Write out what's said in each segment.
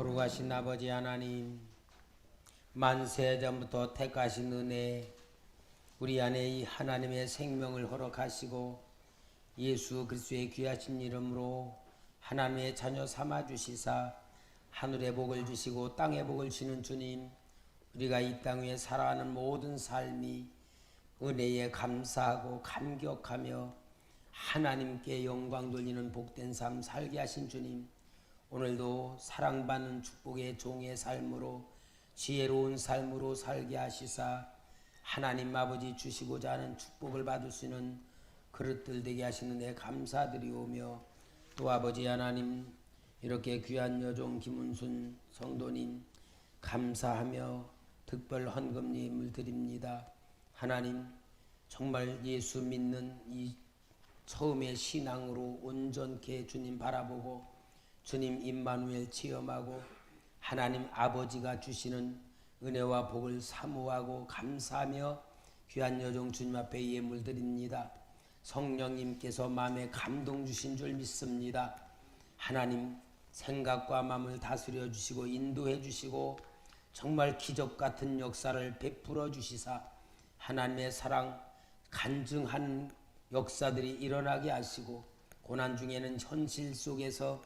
거룩하신 아버지 하나님, 만세 전부터 택하신 은혜, 우리 안에 이 하나님의 생명을 허락하시고 예수 그리스도의 귀하신 이름으로 하나님의 자녀 삼아 주시사 하늘의 복을 주시고 땅의 복을 주시는 주님, 우리가 이 땅 위에 살아가는 모든 삶이 은혜에 감사하고 감격하며 하나님께 영광 돌리는 복된 삶 살게 하신 주님, 오늘도 사랑받는 축복의 종의 삶으로 지혜로운 삶으로 살게 하시사 하나님 아버지 주시고자 하는 축복을 받을 수 있는 그릇들 되게 하시는 데 감사드리오며, 또 아버지 하나님 이렇게 귀한 여종 김은순 성도님 감사하며 특별 헌금 예물 드립니다. 하나님 정말 예수 믿는 이 처음의 신앙으로 온전케 주님 바라보고 주님 임마누엘 체험하고 하나님 아버지가 주시는 은혜와 복을 사모하고 감사하며 귀한 여종 주님 앞에 예물 드립니다. 성령님께서 마음에 감동 주신 줄 믿습니다. 하나님 생각과 마음을 다스려 주시고 인도해 주시고 정말 기적 같은 역사를 베풀어 주시사 하나님의 사랑 간증한 역사들이 일어나게 하시고 고난 중에는 현실 속에서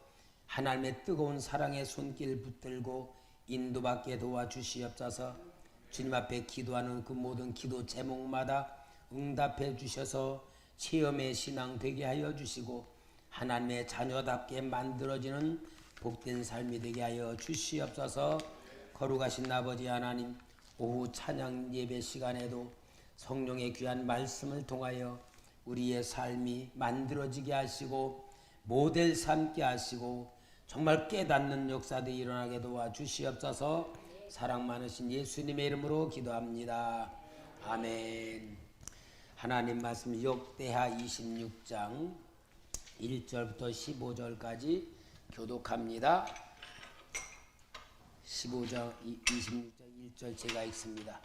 하나님의 뜨거운 사랑의 손길 붙들고 인도받게 도와주시옵소서. 주님 앞에 기도하는 그 모든 기도 제목마다 응답해 주셔서 체험의 신앙 되게 하여 주시고 하나님의 자녀답게 만들어지는 복된 삶이 되게 하여 주시옵소서. 거룩하신 아버지 하나님, 오후 찬양 예배 시간에도 성령의 귀한 말씀을 통하여 우리의 삶이 만들어지게 하시고 모델 삼게 하시고 정말 깨닫는 역사들이 일어나게 도와주시옵소서. 사랑 많으신 예수님의 이름으로 기도합니다. 아멘. 하나님 말씀 역대하 26장 1절부터 15절까지 교독합니다. 15장 26장 1절 제가 읽습니다.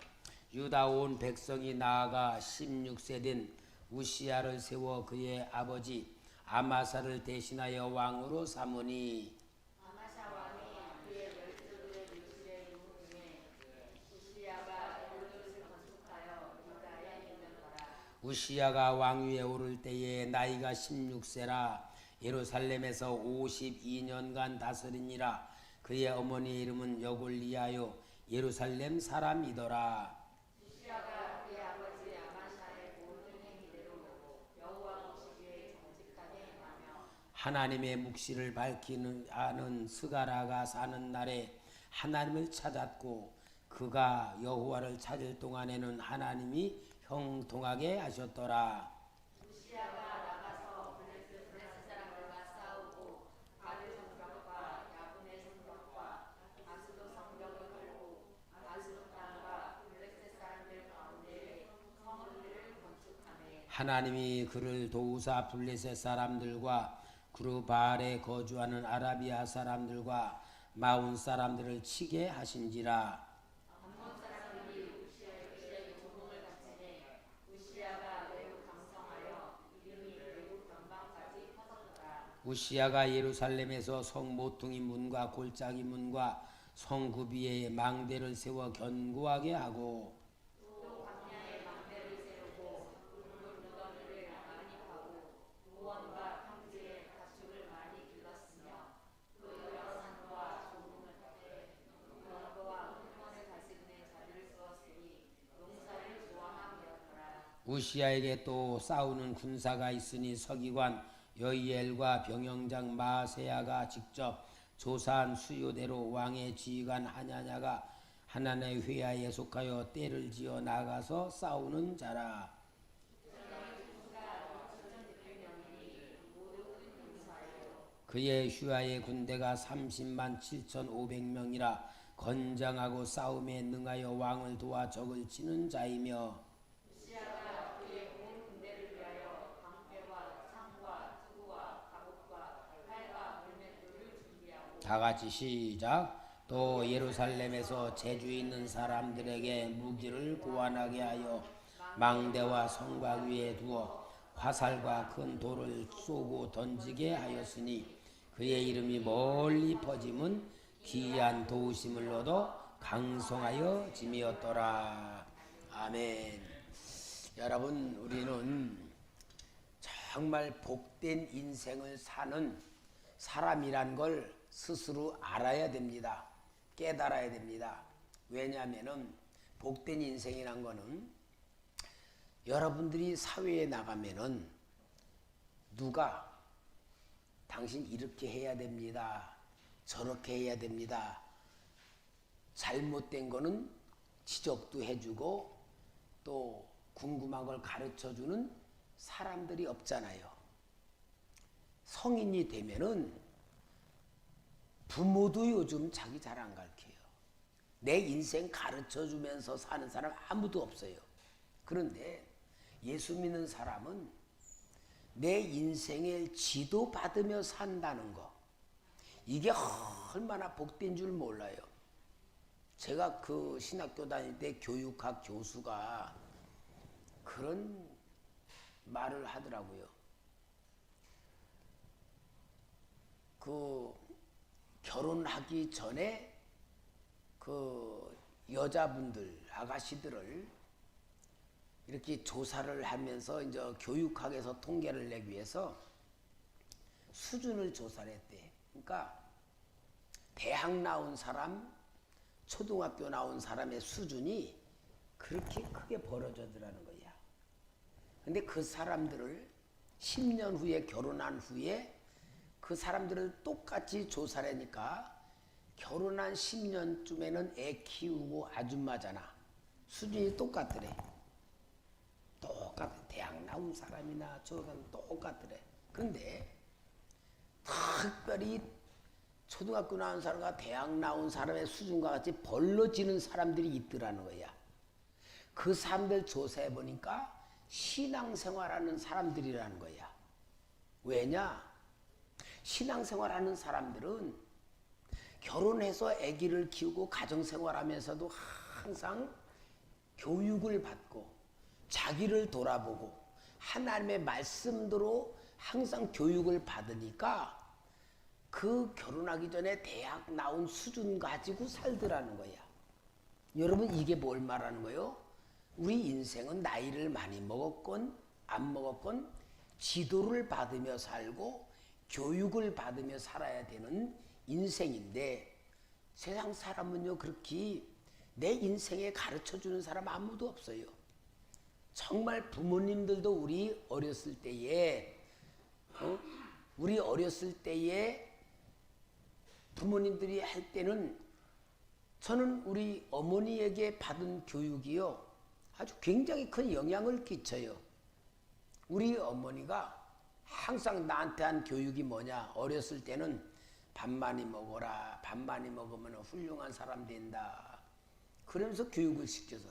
유다 온 백성이 나아가 16세 된 우시야를 세워 그의 아버지 아마사를 대신하여 왕으로 삼으니, 아마샤 왕이 그의 열조들의 묘실의 유물 중에 우시야가 돌그릇을 건축하여 유다에 있는거라. 우시야가 왕위에 오를 때에 나이가 16세라 예루살렘에서 52년간 다스리니라. 그의 어머니 이름은 여골리아요 예루살렘 사람이더라. 우시야가 그의 아버지 아마샤의 모든 행위대로 여호와 보시기에 정직하게 행하며 하나님의 묵시를 밝히는 아는 스가라가 사는 날에 하나님을 찾았고 그가 여호와를 찾을 동안에는 하나님이 형통하게 하셨더라. 우시야가 나가서 블레셋 사람들과 싸우고 가드 성벽과 야분의 성벽과 아스도 성벽을 헐고 아스도 땅과 블레셋 사람들 가운데에 성읍들을 건축하매 하나님이 그를 도우사 블레셋 사람들과 구르바알에 거주하는 아라비아 사람들과 마온 사람들을 치게 하신지라. 암몬 사람들이 우시야에게 조공을 바치니 우시야가 매우 강성하여 이름이 외국 변방까지 퍼졌더라. 우시야가 예루살렘에서 성 모퉁이 문과 골짜기 문과 성 구비에 망대를 세워 견고하게 하고 또 광야에 망대를 세우고 굵은 무더기를 많이 파고 무원과 평지에 가축을 많이 길렀으며 또 여러 산과 조공을 때 연고와 흑원을 다스리는 자들을 쓰었으니 용사를 조항함이었더라. 우시야에게 또 싸우는 군사가 있으니 서기관 여이엘과 병영장 마세야가 직접 조사한 수요대로 왕의 지휘관 하냐냐가 하나님의 회하에 속하여 떼를 지어 나가서 싸우는 자라. 그의 휘하의 군대가 30만 7,500명이라 건장하고 싸움에 능하여 왕을 도와 적을 치는 자이며, 우시야가 그의 온 군대를 위하여 방패와 창과 투구와 갑옷과 활과 물맷돌을 준비하고 다 같이 시작. 또 예루살렘에서 재주 있는 사람들에게 무기를 고안하게 하여 망대와 성곽 위에 두어 화살과 큰 돌을 쏘고 던지게 하였으니 그의 이름이 멀리 퍼짐은 귀한 도우심을 얻어 강성하여 짐이었더라. 아멘. 여러분, 우리는 정말 복된 인생을 사는 사람이란 걸 스스로 알아야 됩니다. 깨달아야 됩니다. 왜냐하면 복된 인생이란 거는 여러분들이 사회에 나가면은 누가 당신 이렇게 해야 됩니다. 저렇게 해야 됩니다. 잘못된 거는 지적도 해주고 또 궁금한 걸 가르쳐주는 사람들이 없잖아요. 성인이 되면은 부모도 요즘 자기 잘 안 가르쳐요. 내 인생 가르쳐주면서 사는 사람 아무도 없어요. 그런데 예수 믿는 사람은 내 인생을 지도받으며 산다는 거, 이게 얼마나 복된 줄 몰라요. 제가 그 신학교 다닐 때 교육학 교수가 그런 말을 하더라고요. 그 결혼하기 전에 그 여자분들, 아가씨들을 이렇게 조사를 하면서 이제 교육학에서 통계를 내기 위해서 수준을 조사를 했대. 그러니까 대학 나온 사람, 초등학교 나온 사람의 수준이 그렇게 크게 벌어졌더라는 거야. 근데 그 사람들을 10년 후에 결혼한 후에 그 사람들을 똑같이 조사를 하니까 결혼한 10년쯤에는 애 키우고 아줌마잖아. 수준이 똑같더래. 똑같아. 대학 나온 사람이나 저건 똑같더래. 근데 특별히 초등학교 나온 사람과 대학 나온 사람의 수준과 같이 벌러지는 사람들이 있더라는 거야. 그 사람들 조사해 보니까 신앙생활하는 사람들이라는 거야. 왜냐? 신앙생활하는 사람들은 결혼해서 아기를 키우고 가정생활하면서도 항상 교육을 받고 자기를 돌아보고 하나님의 말씀대로 항상 교육을 받으니까 그 결혼하기 전에 대학 나온 수준 가지고 살더라는 거야. 여러분, 이게 뭘 말하는 거예요? 우리 인생은 나이를 많이 먹었건 안 먹었건 지도를 받으며 살고 교육을 받으며 살아야 되는 인생인데, 세상 사람은요 그렇게 내 인생에 가르쳐주는 사람 아무도 없어요. 정말 부모님들도 우리 어렸을 때에 부모님들이 할 때는 저는 우리 어머니에게 받은 교육이요 아주 굉장히 큰 영향을 끼쳐요. 우리 어머니가 항상 나한테 한 교육이 뭐냐, 어렸을 때는 밥 많이 먹어라, 밥 많이 먹으면 훌륭한 사람 된다, 그러면서 교육을 시켜서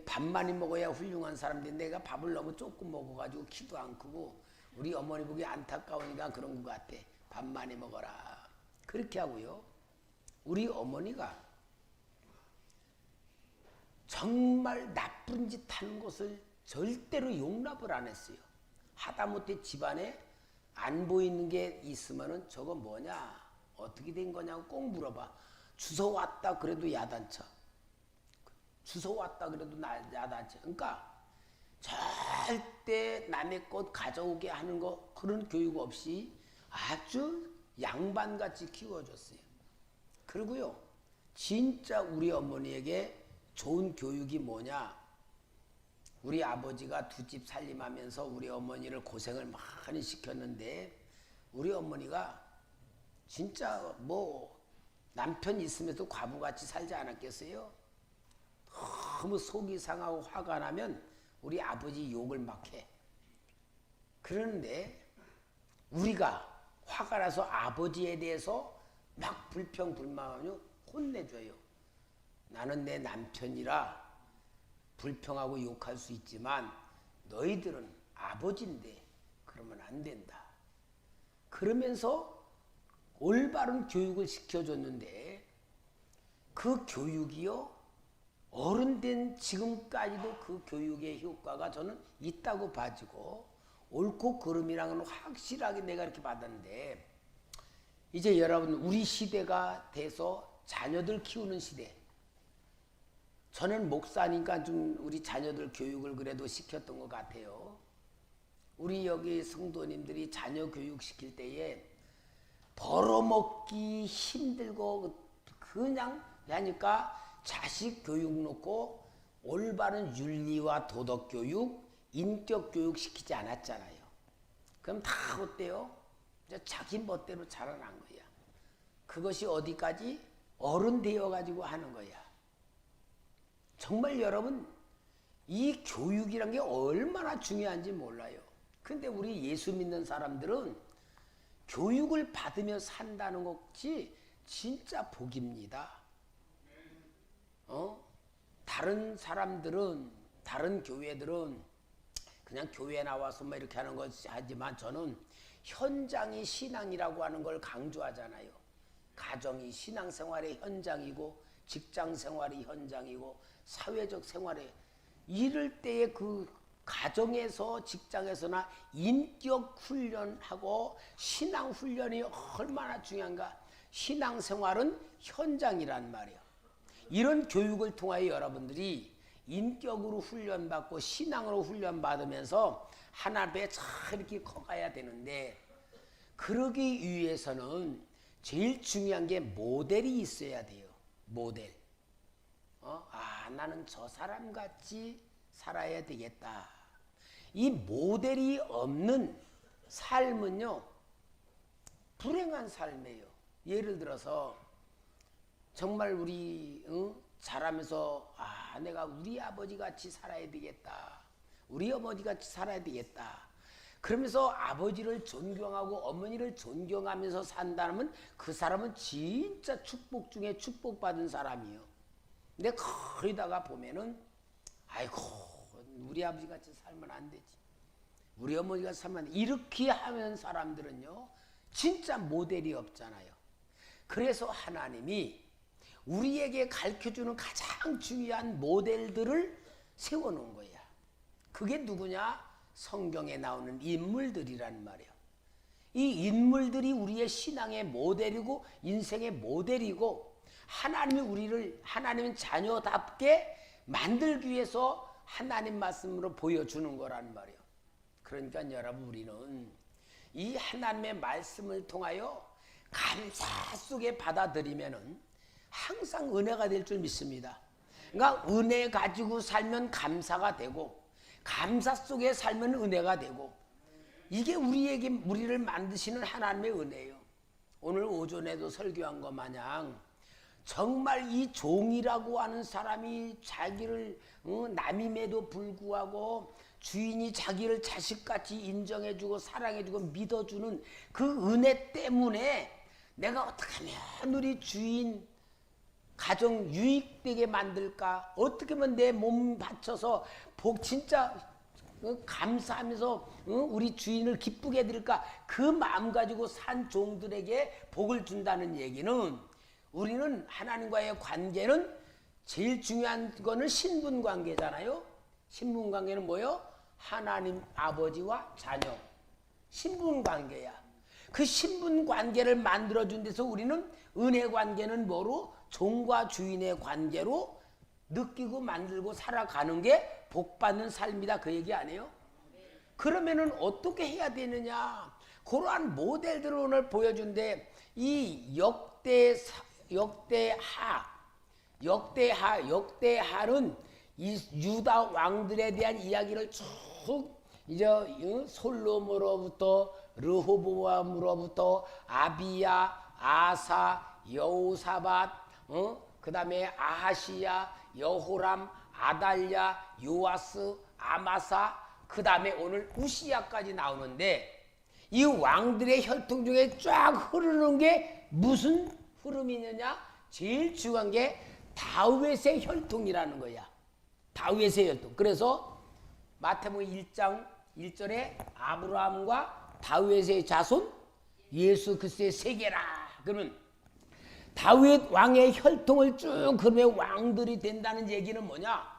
밥 많이 먹어야 훌륭한 사람 된다. 내가 밥을 너무 조금 먹어가지고 키도 안 크고 우리 어머니 보기 안타까우니까 그런 것 같아. 밥 많이 먹어라 그렇게 하고요. 우리 어머니가 정말 나쁜 짓 하는 것을 절대로 용납을 안 했어요. 하다못해 집안에 안 보이는 게 있으면은 저거 뭐냐, 어떻게 된 거냐고 꼭 물어봐. 주워 왔다 그래도 야단쳐. 주워 왔다 그래도 야단쳐. 그러니까 절대 남의 것 가져오게 하는 거, 그런 교육 없이 아주 양반같이 키워줬어요. 그리고요, 진짜 우리 어머니에게 좋은 교육이 뭐냐, 우리 아버지가 두 집 살림하면서 우리 어머니를 고생을 많이 시켰는데 우리 어머니가 진짜 뭐 남편 있으면서 과부같이 살지 않았겠어요? 너무 속이 상하고 화가 나면 우리 아버지 욕을 막 해. 그런데 우리가 화가 나서 아버지에 대해서 막 불평불만하며 혼내줘요. 나는 내 남편이라 불평하고 욕할 수 있지만 너희들은 아버지인데 그러면 안 된다. 그러면서 올바른 교육을 시켜줬는데 그 교육이요, 어른 된 지금까지도 그 교육의 효과가 저는 있다고 봐지고 옳고 그름이라는 건 확실하게 내가 이렇게 받았는데, 이제 여러분 우리 시대가 돼서 자녀들 키우는 시대. 저는 목사니까 좀 우리 자녀들 교육을 그래도 시켰던 것 같아요. 우리 여기 성도님들이 자녀 교육 시킬 때에 벌어먹기 힘들고 그냥 하니까 자식 교육 놓고 올바른 윤리와 도덕 교육, 인격 교육 시키지 않았잖아요. 그럼 다 어때요? 자기 멋대로 자라난 거야. 그것이 어디까지? 어른 되어가지고 하는 거야. 정말 여러분 이 교육이란 게 얼마나 중요한지 몰라요. 근데 우리 예수 믿는 사람들은 교육을 받으며 산다는 것이 진짜 복입니다. 다른 사람들은, 다른 교회들은 그냥 교회 나와서 뭐 이렇게 하는 것이 하지만 저는 현장이 신앙이라고 하는 걸 강조하잖아요. 가정이 신앙생활의 현장이고 직장 생활이 현장이고 사회적 생활에 이럴 때에 그 가정에서 직장에서나 인격 훈련하고 신앙 훈련이 얼마나 중요한가. 신앙생활은 현장이란 말이에요. 이런 교육을 통하여 여러분들이 인격으로 훈련받고 신앙으로 훈련받으면서 하나님의 잘 이렇게 커가야 되는데 그러기 위해서는 제일 중요한 게 모델이 있어야 돼요. 모델. 나는 저 사람 같이 살아야 되겠다. 이 모델이 없는 삶은요, 불행한 삶이에요. 예를 들어서 정말 우리 자라면서 내가 우리 아버지 같이 살아야 되겠다. 우리 어머니 같이 살아야 되겠다. 그러면서 아버지를 존경하고 어머니를 존경하면서 산다면 그 사람은 진짜 축복 중에 축복받은 사람이에요. 근데 거기다가 보면은 아이고 우리 아버지 같이 살면 안 되지. 우리 어머니 같이 살면 안 되지. 이렇게 하는 사람들은요 진짜 모델이 없잖아요. 그래서 하나님이 우리에게 가르쳐주는 가장 중요한 모델들을 세워놓은 거야. 그게 누구냐? 성경에 나오는 인물들이란 말이에요. 이 인물들이 우리의 신앙의 모델이고 인생의 모델이고 하나님이 우리를 하나님의 자녀답게 만들기 위해서 하나님 말씀으로 보여주는 거란 말이에요. 그러니까 여러분 우리는 이 하나님의 말씀을 통하여 감사 속에 받아들이면은 항상 은혜가 될 줄 믿습니다. 그러니까 은혜 가지고 살면 감사가 되고 감사 속에 살면 은혜가 되고 이게 우리를 만드시는 하나님의 은혜예요. 오늘 오전에도 설교한 것 마냥 정말 이 종이라고 하는 사람이 자기를 남임에도 불구하고 주인이 자기를 자식같이 인정해주고 사랑해주고 믿어주는 그 은혜 때문에 내가 어떻게 하면 우리 주인 가정 유익되게 만들까? 어떻게 하면 내 몸 바쳐서 복 진짜 감사하면서 우리 주인을 기쁘게 해드릴까? 그 마음 가지고 산 종들에게 복을 준다는 얘기는 우리는 하나님과의 관계는 제일 중요한 거는 신분관계잖아요. 신분관계는 뭐요? 하나님 아버지와 자녀. 신분관계야. 그 신분관계를 만들어준 데서 우리는 은혜관계는 뭐로? 종과 주인의 관계로 느끼고 만들고 살아가는 게 복받는 삶이다. 그 얘기 아니에요? 그러면은 어떻게 해야 되느냐? 그러한 모델들을 오늘 보여준데 이 역대하는 이 유다 왕들에 대한 이야기를 쭉 이제 솔로몬으로부터 르호보암으로부터 아비야, 아사, 여호사밧, 그 다음에 아하시야, 여호람, 아달랴, 요아스, 아마사, 그 다음에 오늘 우시야까지 나오는데 이 왕들의 혈통 중에 쫙 흐르는 게 무슨 흐름이느냐? 제일 중요한 게 다윗의 혈통이라는 거야. 다윗의 혈통. 그래서 마태복음 1장 1절에 아브라함과 다윗의 자손 예수 그리스도의 세계라. 그러면 다윗 왕의 혈통을 쭉 그러면 왕들이 된다는 얘기는 뭐냐?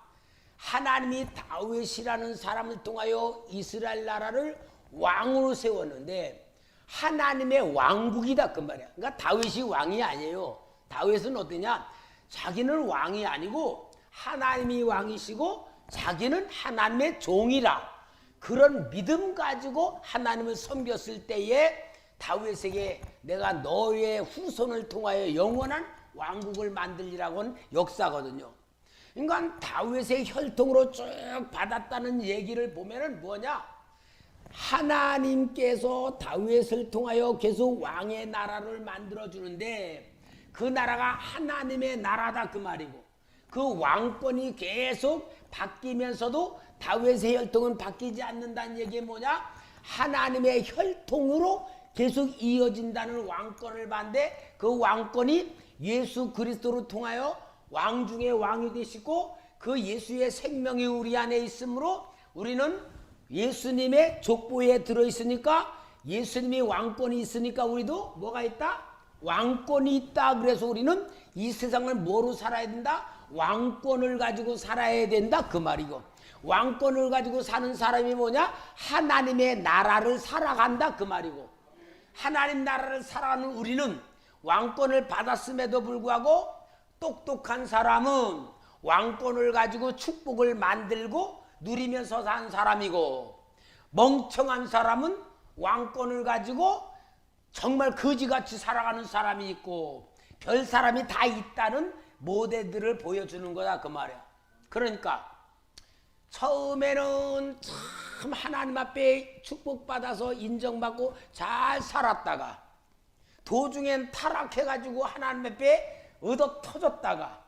하나님이 다윗이라는 사람을 통하여 이스라엘 나라를 왕으로 세웠는데 하나님의 왕국이다 그 말이야. 그러니까 다윗이 왕이 아니에요. 다윗은 어떠냐? 자기는 왕이 아니고 하나님이 왕이시고 자기는 하나님의 종이라. 그런 믿음 가지고 하나님을 섬겼을 때에 다윗에게 내가 너의 후손을 통하여 영원한 왕국을 만들리라고 한 역사거든요. 그러니까 다윗의 혈통으로 쭉 받았다는 얘기를 보면은 뭐냐? 하나님께서 다윗을 통하여 계속 왕의 나라를 만들어 주는데 그 나라가 하나님의 나라다 그 말이고, 그 왕권이 계속 바뀌면서도 다윗의 혈통은 바뀌지 않는다는 얘기가 뭐냐? 하나님의 혈통으로 계속 이어진다는 왕권을 받는데, 그 왕권이 예수 그리스도로 통하여 왕 중에 왕이 되시고 그 예수의 생명이 우리 안에 있으므로 우리는 예수님의 족보에 들어있으니까, 예수님이 왕권이 있으니까 우리도 뭐가 있다? 왕권이 있다. 그래서 우리는 이 세상을 뭐로 살아야 된다? 왕권을 가지고 살아야 된다 그 말이고, 왕권을 가지고 사는 사람이 뭐냐? 하나님의 나라를 살아간다 그 말이고, 하나님 나라를 살아가는 우리는 왕권을 받았음에도 불구하고 똑똑한 사람은 왕권을 가지고 축복을 만들고 누리면서 산 사람이고, 멍청한 사람은 왕권을 가지고 정말 거지같이 살아가는 사람이 있고, 별 사람이 다 있다는 모델들을 보여주는 거다 그 말이야. 그러니까 처음에는 참 하나님 앞에 축복받아서 인정받고 잘 살았다가 도중엔 타락해가지고 하나님 앞에 얻어 터졌다가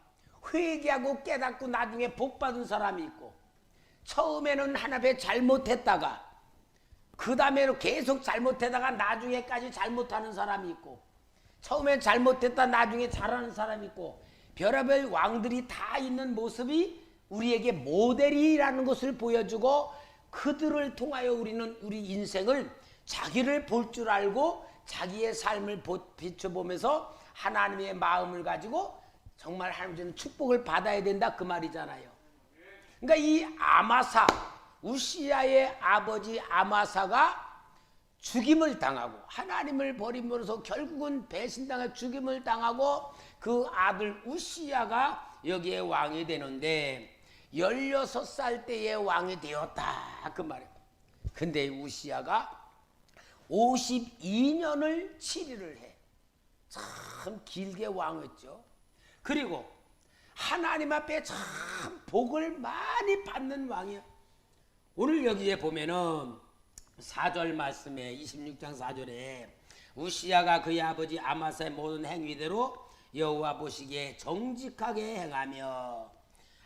회개하고 깨닫고 나중에 복받은 사람이 있고, 처음에는 하나님 앞에 잘못했다가 그 다음에는 계속 잘못하다가 나중에까지 잘못하는 사람이 있고, 처음엔 잘못했다 나중에 잘하는 사람이 있고, 별의별 왕들이 다 있는 모습이 우리에게 모델이라는 것을 보여주고, 그들을 통하여 우리는 우리 인생을 자기를 볼 줄 알고 자기의 삶을 비춰보면서 하나님의 마음을 가지고 정말 하나님의 축복을 받아야 된다 그 말이잖아요. 그러니까 이 아마사, 우시야의 아버지 아마사가 죽임을 당하고 하나님을 버림으로써 결국은 배신당해 죽임을 당하고 그 아들 우시야가 여기에 왕이 되는데 16살 때에 왕이 되었다 그 말이에요. 근데 우시야가 52년을 치리를 해. 참 길게 왕했죠. 그리고 하나님 앞에 참 복을 많이 받는 왕이야. 오늘 여기에 보면은 4절 말씀에 26장 4절에 우시야가 그의 아버지 아마사의 모든 행위대로 여호와 보시기에 정직하게 행하며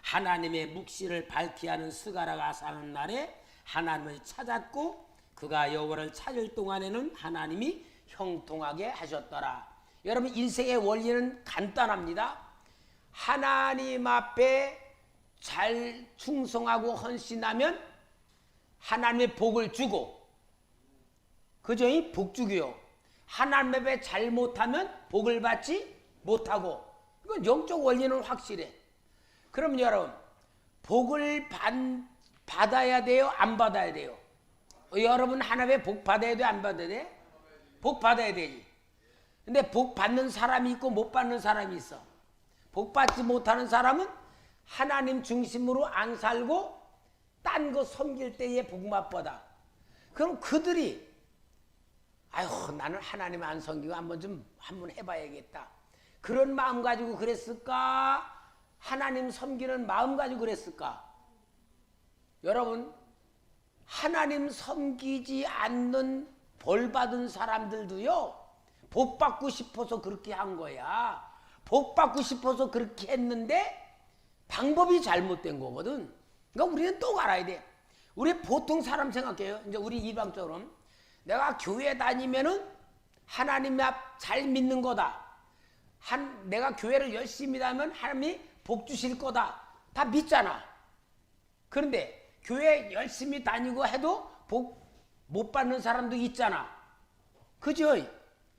하나님의 묵시를 밝히 하는 스가랴가 사는 날에 하나님을 찾았고 그가 여호와를 찾을 동안에는 하나님이 형통하게 하셨더라. 여러분, 인생의 원리는 간단합니다. 하나님 앞에 잘 충성하고 헌신하면 하나님의 복을 주고, 그죠? 복 주기요. 하나님 앞에 잘못하면 복을 받지 못하고, 이건 영적 원리는 확실해. 그럼 여러분, 복을 받아야 돼요? 안 받아야 돼요? 여러분 하나님의 복 받아야 돼? 안 받아야 돼? 복 받아야 되지. 근데 복 받는 사람이 있고 못 받는 사람이 있어. 복 받지 못하는 사람은 하나님 중심으로 안 살고 딴 거 섬길 때에 복 맛보다. 그럼 그들이 아유 나는 하나님 안 섬기고 한번 해봐야겠다, 그런 마음 가지고 그랬을까? 하나님 섬기는 마음 가지고 그랬을까? 여러분, 하나님 섬기지 않는 벌 받은 사람들도요, 복 받고 싶어서 그렇게 한 거야. 복 받고 싶어서 그렇게 했는데 방법이 잘못된 거거든. 그러니까 우리는 또 알아야 돼. 우리 보통 사람 생각해요. 이제 우리 이방적으로 내가 교회 다니면은 하나님 앞 잘 믿는 거다. 내가 교회를 열심히 다니면 하나님이 복 주실 거다. 다 믿잖아. 그런데 교회 열심히 다니고 해도 복 못 받는 사람도 있잖아. 그죠?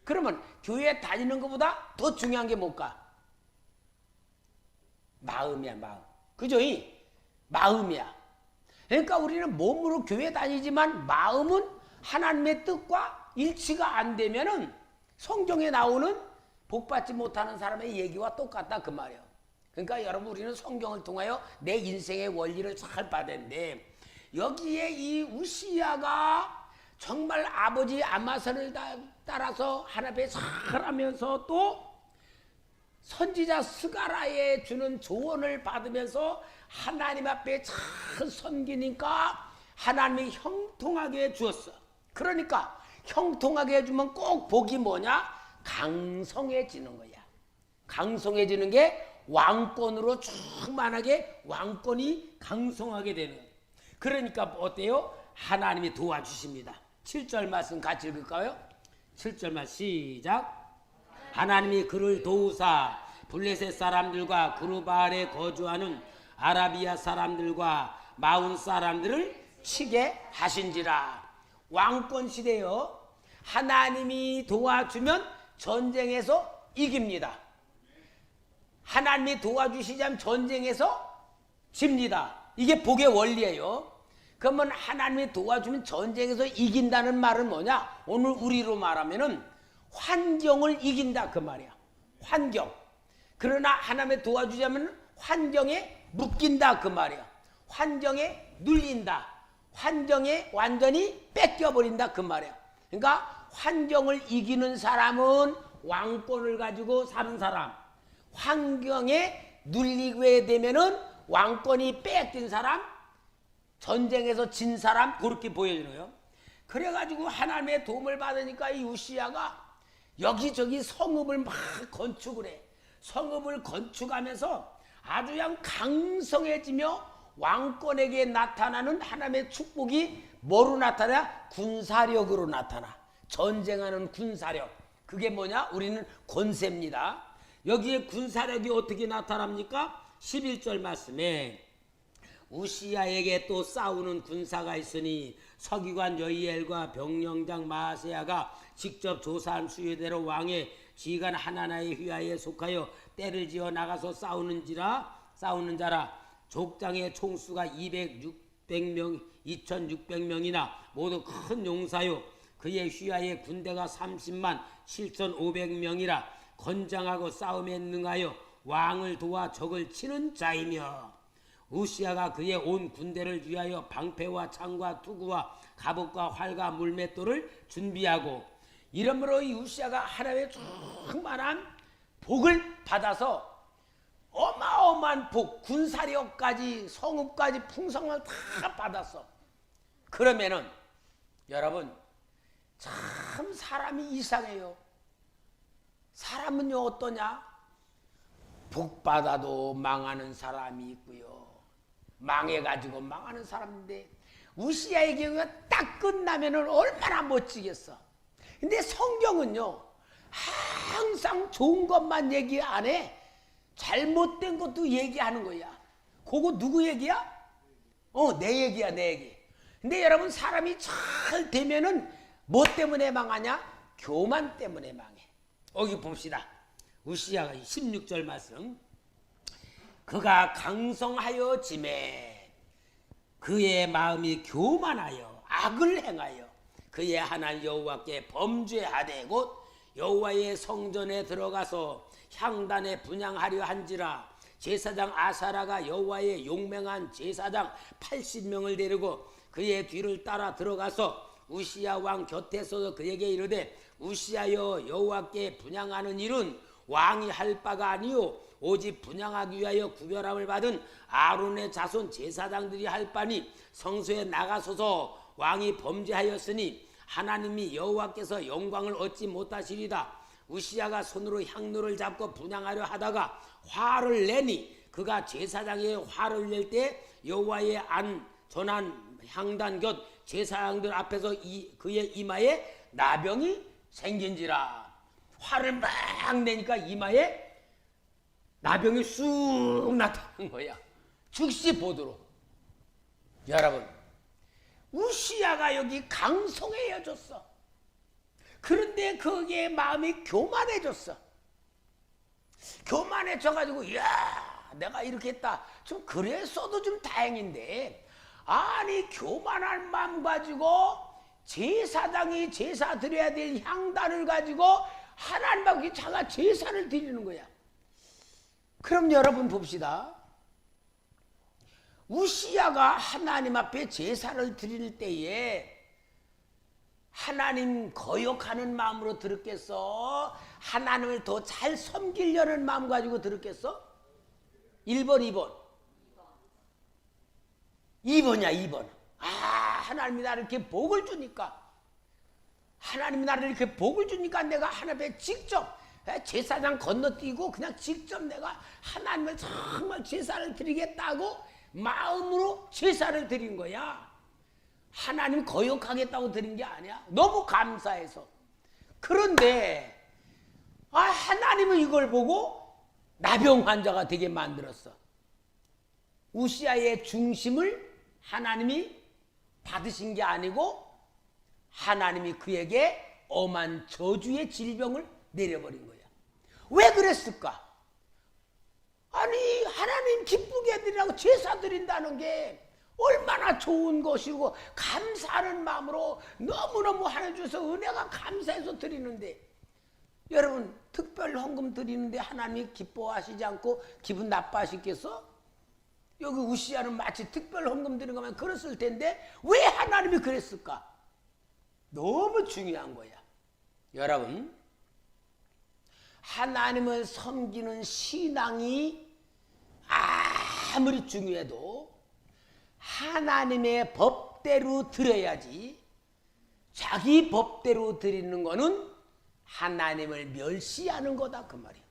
그러면 교회 다니는 것보다 더 중요한 게 뭘까? 마음이야, 마음. 그죠? 마음이야. 그러니까 우리는 몸으로 교회 다니지만 마음은 하나님의 뜻과 일치가 안 되면은 성경에 나오는 복받지 못하는 사람의 얘기와 똑같다 그 말이에요. 그러니까 여러분 우리는 성경을 통하여 내 인생의 원리를 잘 봐야 되는데 여기에 이 우시야가 정말 아버지 아마사를 따라서 하나님의 잘하면서 또 선지자 스가랴에 주는 조언을 받으면서 하나님 앞에 잘 섬기니까 하나님이 형통하게 주었어. 그러니까 형통하게 해주면 꼭 복이 뭐냐? 강성해지는 거야. 강성해지는 게 왕권으로 충만하게 왕권이 강성하게 되는 거예요. 그러니까 어때요? 하나님이 도와주십니다. 7절 말씀 같이 읽을까요? 7절 말씀 시작. 하나님이 그를 도우사 블레셋 사람들과 그루바알에 거주하는 아라비아 사람들과 마운 사람들을 치게 하신지라. 왕권 시대요. 하나님이 도와주면 전쟁에서 이깁니다. 하나님이 도와주시자면 전쟁에서 집니다. 이게 복의 원리예요. 그러면 하나님이 도와주면 전쟁에서 이긴다는 말은 뭐냐? 오늘 우리로 말하면은 환경을 이긴다 그 말이야. 환경. 그러나 하나님이 도와주자면 환경에 묶인다 그 말이야. 환경에 눌린다. 환경에 완전히 뺏겨버린다 그 말이야. 그러니까 환경을 이기는 사람은 왕권을 가지고 사는 사람, 환경에 눌리게 되면은 왕권이 뺏긴 사람, 전쟁에서 진 사람, 그렇게 보여지는 거예요. 그래가지고 하나님의 도움을 받으니까 이 우시야가 여기저기 성읍을 막 건축을 해. 성읍을 건축하면서 아주 그냥 강성해지며 왕권에게 나타나는 하나님의 축복이 뭐로 나타나? 군사력으로 나타나. 전쟁하는 군사력. 그게 뭐냐? 우리는 권세입니다. 여기에 군사력이 어떻게 나타납니까? 11절 말씀에 우시야에게 또 싸우는 군사가 있으니 서기관 여이엘과 병령장 마아세야가 직접 조사한 수요대로 왕의 지휘관 하나나의 휘하에 속하여 때를 지어 나가서 싸우는 자라. 족장의 총수가 2600명이나 모두 큰 용사요. 그의 휘하에 군대가 30만 7,500명이라 건장하고 싸움에 능하여 왕을 도와 적을 치는 자이며 우시야가 그의 온 군대를 위하여 방패와 창과 투구와 갑옷과 활과 물맷돌을 준비하고 이러므로 이 우시야가 하나님의 충만한 복을 받아서 어마어마한 복, 군사력까지 성읍까지 풍성을 다 받았어. 그러면은 여러분 참 사람이 이상해요. 사람은요 어떠냐? 복 받아도 망하는 사람이 있고요. 망해가지고 망하는 사람인데 우시야의 경우가 딱 끝나면은 얼마나 멋지겠어. 근데 성경은요 항상 좋은 것만 얘기 안 해. 잘못된 것도 얘기하는 거야. 그거 누구 얘기야? 내 얘기야, 내 얘기. 근데 여러분 사람이 잘 되면은 뭐 때문에 망하냐? 교만 때문에 망해. 여기 봅시다. 우시야가 16절 말씀. 그가 강성하여 짐에 그의 마음이 교만하여 악을 행하여 그의 하나님 여호와께 범죄하되 곧 여호와의 성전에 들어가서 향단에 분향하려 한지라. 제사장 아사라가 여호와의 용맹한 제사장 80명을 데리고 그의 뒤를 따라 들어가서 우시야 왕 곁에 서서 그에게 이르되 우시야여 여호와께 분향하는 일은 왕이 할 바가 아니요 오직 분향하기 위하여 구별함을 받은 아론의 자손 제사장들이 할 바니 성소에 나가소서. 왕이 범죄하였으니 하나님이 여호와께서 영광을 얻지 못하시리다. 우시야가 손으로 향로를 잡고 분향하려 하다가 화를 내니 그가 제사장의 화를 낼 때 여호와의 안 전한 향단 곁 제사장들 앞에서 그의 이마에 나병이 생긴지라. 화를 막 내니까 이마에 나병이 쑥 나타난 거야. 즉시 보도록. 여러분 우시야가 여기 강성해졌어. 그런데 그게 마음이 교만해졌어. 교만해져가지고 야 내가 이렇게 했다. 좀 그랬어도 좀 다행인데 아니 교만한 마음 가지고 제사장이 제사 드려야 될 향단을 가지고 하나님 앞에 자가 제사를 드리는 거야. 그럼 여러분 봅시다. 우시야가 하나님 앞에 제사를 드릴 때에 하나님 거역하는 마음으로 들었겠어? 하나님을 더 잘 섬기려는 마음 가지고 들었겠어? 1번, 2번. 2번이야, 2번. 아, 하나님이 나를 이렇게 복을 주니까, 하나님이 나를 이렇게 복을 주니까 내가 하나님 앞에 직접 제사장 건너뛰고 그냥 직접 내가 하나님을 정말 제사를 드리겠다고 마음으로 제사를 드린 거야. 하나님 거역하겠다고 드린 게 아니야. 너무 감사해서. 그런데 하나님은 이걸 보고 나병 환자가 되게 만들었어. 우시야의 중심을 하나님이 받으신 게 아니고 하나님이 그에게 엄한 저주의 질병을 내려버린 거야. 왜 그랬을까? 아니, 하나님 기쁘게 해드리라고 제사 드린다는 게 얼마나 좋은 것이고 감사하는 마음으로 너무너무 하나님 주셔서 은혜가 감사해서 드리는데, 여러분 특별 헌금 드리는데 하나님이 기뻐하시지 않고 기분 나빠하시겠어? 여기 우시야는 마치 특별 헌금 드리는 것만 그랬을 텐데 왜 하나님이 그랬을까? 너무 중요한 거야. 여러분, 하나님을 섬기는 신앙이 아무리 중요해도 하나님의 법대로 드려야지, 자기 법대로 드리는 거는 하나님을 멸시하는 거다, 그 말이야.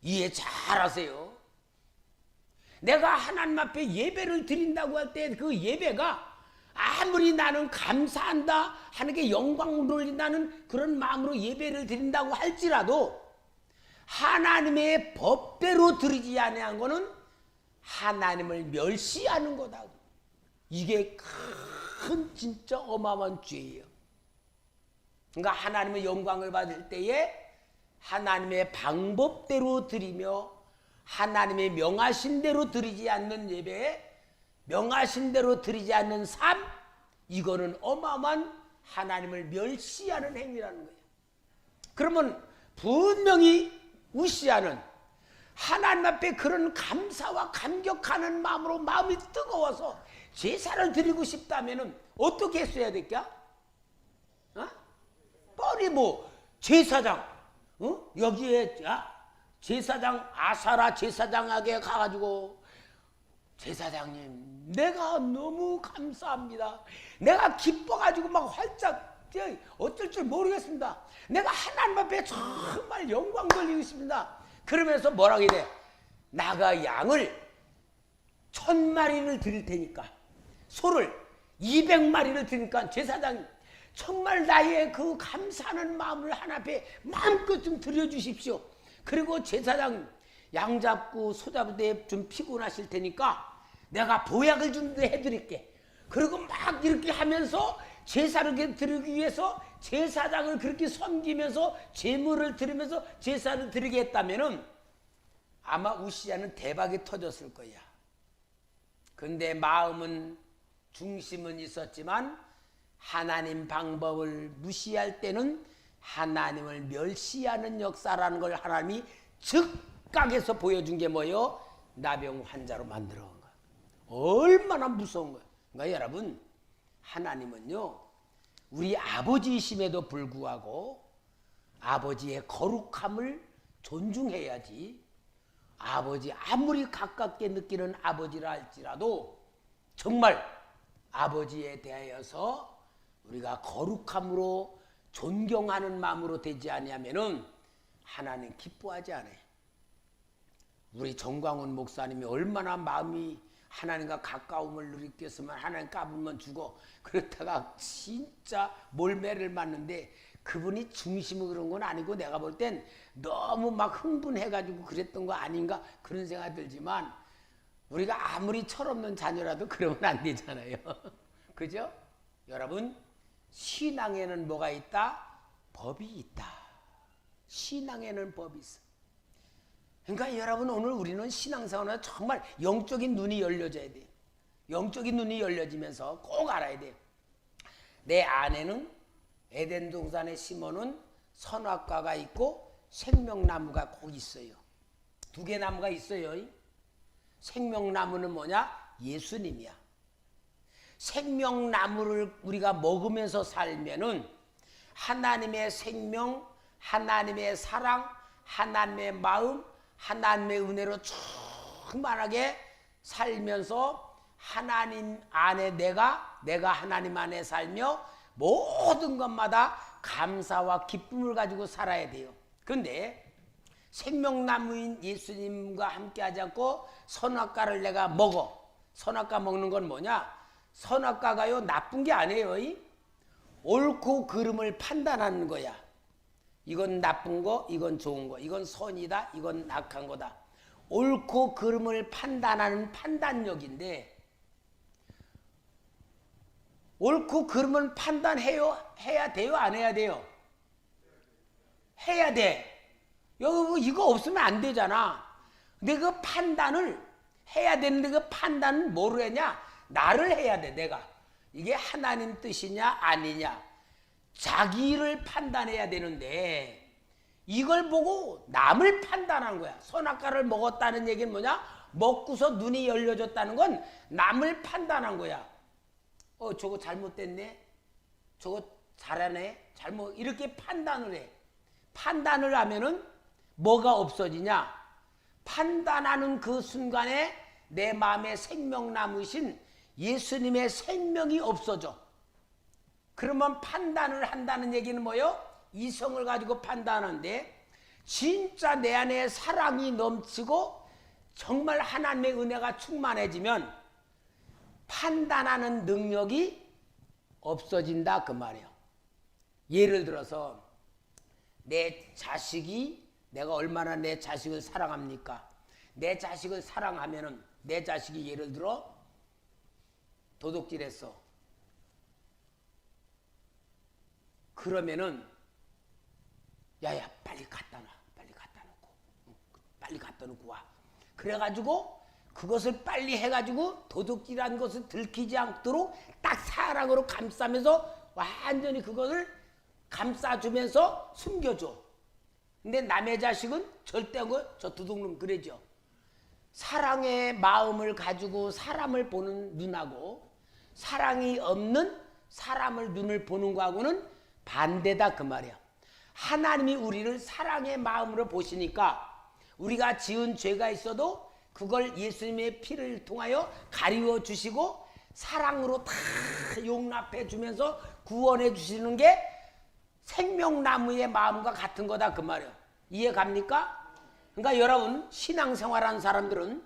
이해 잘 하세요. 내가 하나님 앞에 예배를 드린다고 할 때 그 예배가 아무리 나는 감사한다, 하나님께 영광을 돌린다는 그런 마음으로 예배를 드린다고 할지라도 하나님의 법대로 드리지 아니한 거는 하나님을 멸시하는 거다. 이게 큰 진짜 어마어마한 죄예요. 그러니까 하나님의 영광을 받을 때에 하나님의 방법대로 드리며 하나님의 명하신 대로 드리지 않는 예배, 명하신 대로 드리지 않는 삶, 이거는 어마어마한 하나님을 멸시하는 행위라는 거예요. 그러면 분명히 우시야는 하나님 앞에 그런 감사와 감격하는 마음으로 마음이 뜨거워서 제사를 드리고 싶다면 어떻게 했어야 될까? 뻔히 뭐 제사장, 여기에 제사장 아사라 제사장에게 가가지고, 제사장님 내가 너무 감사합니다. 내가 기뻐가지고 막 활짝 어쩔 줄 모르겠습니다. 내가 하나님 앞에 정말 영광 돌리고 있습니다. 그러면서 뭐라고 해야 돼? 나가 양을 1000마리를 드릴 테니까, 소를 200마리를 드리니까 제사장 정말 나의 그 감사하는 마음을 하나님 앞에 마음껏 좀 드려주십시오. 그리고 제사장 양 잡고 소 잡을 때 좀 피곤하실 테니까 내가 보약을 좀 해드릴게. 그리고 막 이렇게 하면서 제사를 드리기 위해서 제사장을 그렇게 섬기면서 제물을 드리면서 제사를 드리게 했다면은 아마 우시야는 대박이 터졌을 거야. 근데 마음은, 중심은 있었지만 하나님 방법을 무시할 때는 하나님을 멸시하는 역사라는 걸 하나님이 즉각에서 보여준 게 뭐예요? 나병 환자로 만들어 온 거야. 얼마나 무서운 거야. 그러니까 여러분, 하나님은요, 우리 아버지이심에도 불구하고 아버지의 거룩함을 존중해야지, 아버지 아무리 가깝게 느끼는 아버지라 할지라도 정말 아버지에 대하여서 우리가 거룩함으로 존경하는 마음으로 되지 아니하면은 하나님 기뻐하지 않아요. 우리 정광훈 목사님이 얼마나 마음이 하나님과 가까움을 느꼈으면 하나님 까불면 죽어, 그렇다가 진짜 몰매를 맞는데 그분이 중심은 그런 건 아니고 내가 볼 땐 너무 막 흥분해가지고 그랬던 거 아닌가 그런 생각이 들지만, 우리가 아무리 철없는 자녀라도 그러면 안 되잖아요. 그죠? 여러분, 신앙에는 뭐가 있다? 법이 있다. 신앙에는 법이 있어. 그러니까 여러분, 오늘 우리는 신앙생활은 정말 영적인 눈이 열려져야 돼요. 영적인 눈이 열려지면서 꼭 알아야 돼요. 내 안에는 에덴 동산에 심어놓은 선악과가 있고 생명나무가 꼭 있어요. 두 개 나무가 있어요. 생명나무는 뭐냐? 예수님이야. 생명나무를 우리가 먹으면서 살면은 하나님의 생명, 하나님의 사랑, 하나님의 마음, 하나님의 은혜로 충만하게 살면서 하나님 안에 내가 하나님 안에 살며 모든 것마다 감사와 기쁨을 가지고 살아야 돼요. 그런데 생명나무인 예수님과 함께하지 않고 선악과를 내가 먹어. 선악과 먹는 건 뭐냐? 선악과가요 나쁜 게 아니에요. 옳고 그름을 판단하는 거야. 이건 나쁜 거, 이건 좋은 거, 이건 선이다, 이건 악한 거다. 옳고 그름을 판단하는 판단력인데, 옳고 그름은 해야 돼요, 안 해야 돼요? 해야 돼. 여기 이거 없으면 안 되잖아. 근데 그 판단을 해야 되는데 그 판단은 뭐로 했냐? 나를 해야 돼, 내가. 이게 하나님 뜻이냐 아니냐. 자기를 판단해야 되는데 이걸 보고 남을 판단한 거야. 선악과를 먹었다는 얘기는 뭐냐? 먹고서 눈이 열려졌다는 건 남을 판단한 거야. 저거 잘못됐네. 저거 잘하네. 잘못 이렇게 판단을 해. 판단을 하면은 뭐가 없어지냐? 판단하는 그 순간에 내 마음에 생명나무신 예수님의 생명이 없어져. 그러면 판단을 한다는 얘기는 뭐요? 이성을 가지고 판단하는데 진짜 내 안에 사랑이 넘치고 정말 하나님의 은혜가 충만해지면 판단하는 능력이 없어진다 그 말이에요. 예를 들어서 내 자식이 내가 얼마나 내 자식을 사랑합니까? 내 자식을 사랑하면은 내 자식이 예를 들어 도둑질했어. 그러면은 야야 빨리 갖다 놔. 빨리 갖다 놓고 와. 그래가지고 그것을 빨리 해가지고 도둑질한 것을 들키지 않도록 딱 사랑으로 감싸면서 완전히 그것을 감싸주면서 숨겨줘. 근데 남의 자식은 절대 저 도둑놈 그러죠. 사랑의 마음을 가지고 사람을 보는 눈하고 사랑이 없는 사람을 눈을 보는 거하고는 반대다 그 말이야. 하나님이 우리를 사랑의 마음으로 보시니까 우리가 지은 죄가 있어도 그걸 예수님의 피를 통하여 가리워 주시고 사랑으로 다 용납해 주면서 구원해 주시는 게 생명나무의 마음과 같은 거다 그 말이에요. 이해 갑니까? 그러니까 여러분 신앙생활하는 사람들은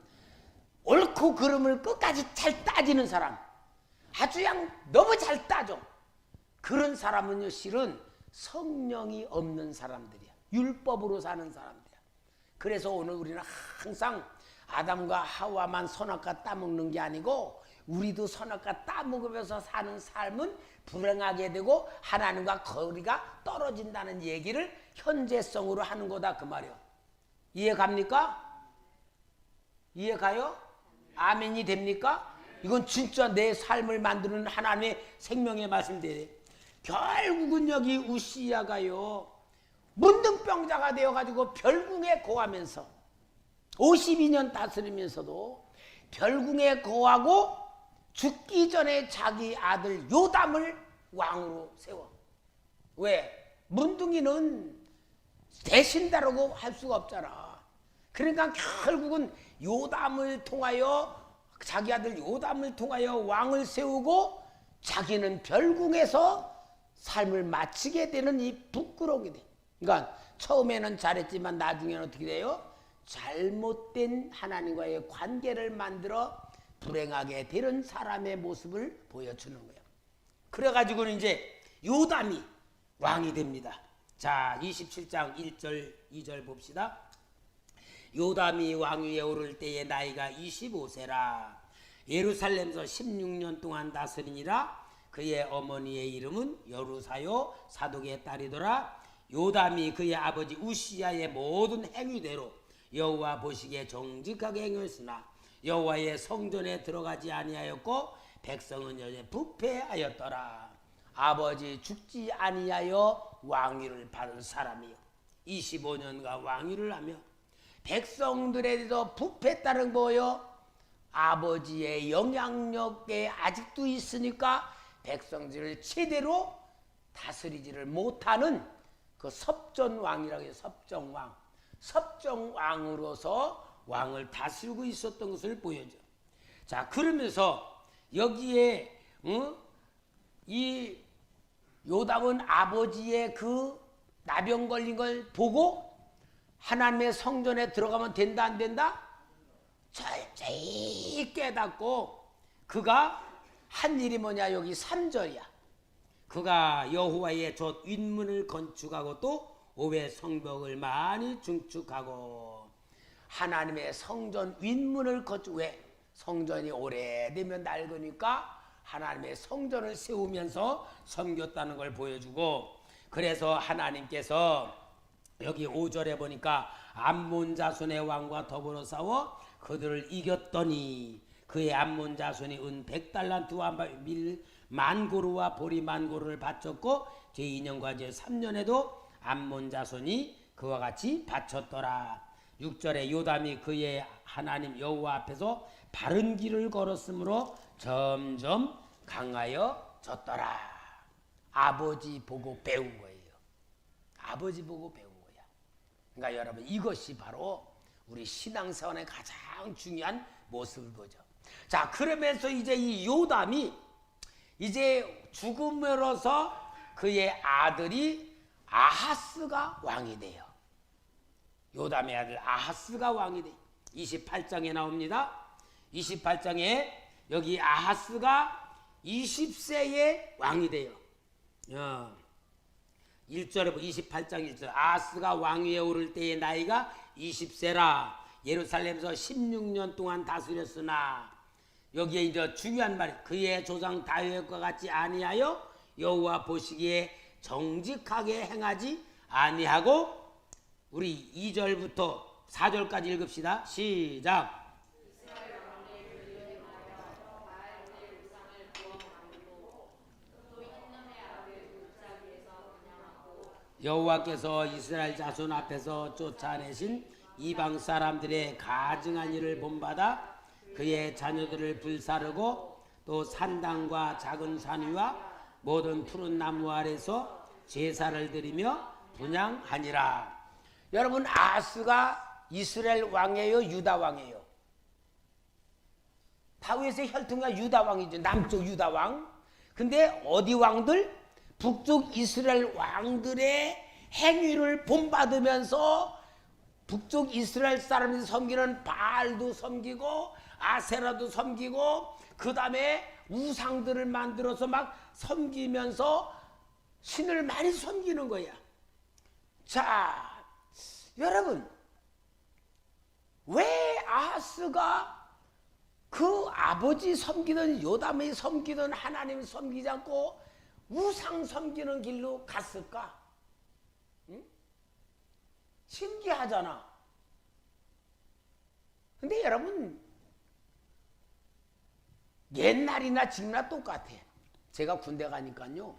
옳고 그름을 끝까지 잘 따지는 사람, 아주 그냥 너무 잘 따져. 그런 사람은요 실은 성령이 없는 사람들이야. 율법으로 사는 사람들이야. 그래서 오늘 우리는 항상 아담과 하와만 선악과 따먹는 게 아니고 우리도 선악과 따먹으면서 사는 삶은 불행하게 되고 하나님과 거리가 떨어진다는 얘기를 현재성으로 하는 거다 그 말이에요. 이해 갑니까? 이해 가요? 아멘이 됩니까? 이건 진짜 내 삶을 만드는 하나님의 생명의 말씀이에요. 결국은 여기 우시야가요 문둥병자가 되어가지고 별궁에 거하면서 52년 다스리면서도 별궁에 거하고 죽기 전에 자기 아들 요담을 왕으로 세워. 왜? 문둥이는 대신다라고 할 수가 없잖아. 그러니까 결국은 요담을 통하여 자기 아들 요담을 통하여 왕을 세우고 자기는 별궁에서 삶을 마치게 되는 이 부끄러운 게 돼. 그러니까 처음에는 잘했지만 나중에는 어떻게 돼요? 잘못된 하나님과의 관계를 만들어 불행하게 되는 사람의 모습을 보여주는 거예요. 그래가지고는 이제 요담이 왕이 됩니다. 자, 27장 1절 2절 봅시다. 요담이 왕위에 오를 때에 나이가 25세라. 예루살렘에서 16년 동안 다스리니라. 그의 어머니의 이름은 여루사요 사독의 딸이더라. 요담이 그의 아버지 우시야의 모든 행위대로 여호와 보시기에 정직하게 행했으나 여호와의 성전에 들어가지 아니하였고 백성은 여전히 부패하였더라. 아버지 죽지 아니하여 왕위를 받은 사람이요 25년간 왕위를 하며 백성들에 대해서 부패 따른 거요 아버지의 영향력에 아직도 있으니까 백성들을 제대로 다스리지를 못하는 그 섭전왕이라고 해요. 섭정왕. 섭정왕으로서 왕을 다스리고 있었던 것을 보여줘. 자, 그러면서 여기에 이 요담은 아버지의 그 나병 걸린 걸 보고 하나님의 성전에 들어가면 된다 안 된다? 철저히 깨닫고 그가 한 일이 뭐냐 여기 3절이야. 그가 여호와의 첫 윗문을 건축하고 또 오베 성벽을 많이 증축하고 하나님의 성전 윗문을 건축 왜? 성전이 오래되면 낡으니까 하나님의 성전을 세우면서 섬겼다는 걸 보여주고 그래서 하나님께서 여기 5절에 보니까 암몬 자손의 왕과 더불어 싸워 그들을 이겼더니 그의 암몬 자손이 은 100달란트와 밀 만고루와 보리 만고루를 바쳤고 제2년과 제3년에도 암몬 자손이 그와 같이 바쳤더라. 6절에 요담이 그의 하나님 여호와 앞에서 바른 길을 걸었으므로 점점 강하여졌더라. 아버지 보고 배운 거예요. 아버지 보고 배운 거야. 그러니까 여러분 이것이 바로 우리 신앙생활의 가장 중요한 모습을 보죠. 자, 그러면서 이제 이 요담이 이제 죽음으로서 그의 아들이 아하스가 왕이 돼요. 요담의 아들 아하스가 왕이 돼요. 28장에 나옵니다. 28장에 여기 아하스가 20세의 왕이 돼요. 1절에 28장 1절 아하스가 왕위에 오를 때의 나이가 20세라 예루살렘에서 16년 동안 다스렸으나 여기에 이제 중요한 말 그의 조상 다윗과 같이 아니하여 여호와 보시기에 정직하게 행하지 아니하고 우리 2절부터 4절까지 읽읍시다. 시작. 여호와께서 이스라엘 자손 앞에서 쫓아내신 이방 사람들의 가증한 일을 본받아 그의 자녀들을 불사르고 또 산당과 작은 산 위와 모든 푸른 나무 아래서 제사를 드리며 분향하니라. 여러분 아하스가 이스라엘 왕이에요? 유다 왕이에요? 다윗의 혈통이 유다 왕이죠. 남쪽 유다 왕. 근데 어디 왕들? 북쪽 이스라엘 왕들의 행위를 본받으면서 북쪽 이스라엘 사람들이 섬기는 바알도 섬기고 아세라도 섬기고 그 다음에 우상들을 만들어서 막 섬기면서 신을 많이 섬기는 거야. 자, 여러분 왜 아하스가 그 아버지 섬기던 요담이 섬기던 하나님 섬기지 않고 우상 섬기는 길로 갔을까? 응? 신기하잖아. 근데 여러분 옛날이나 지금이나 똑같아. 제가 군대 가니까요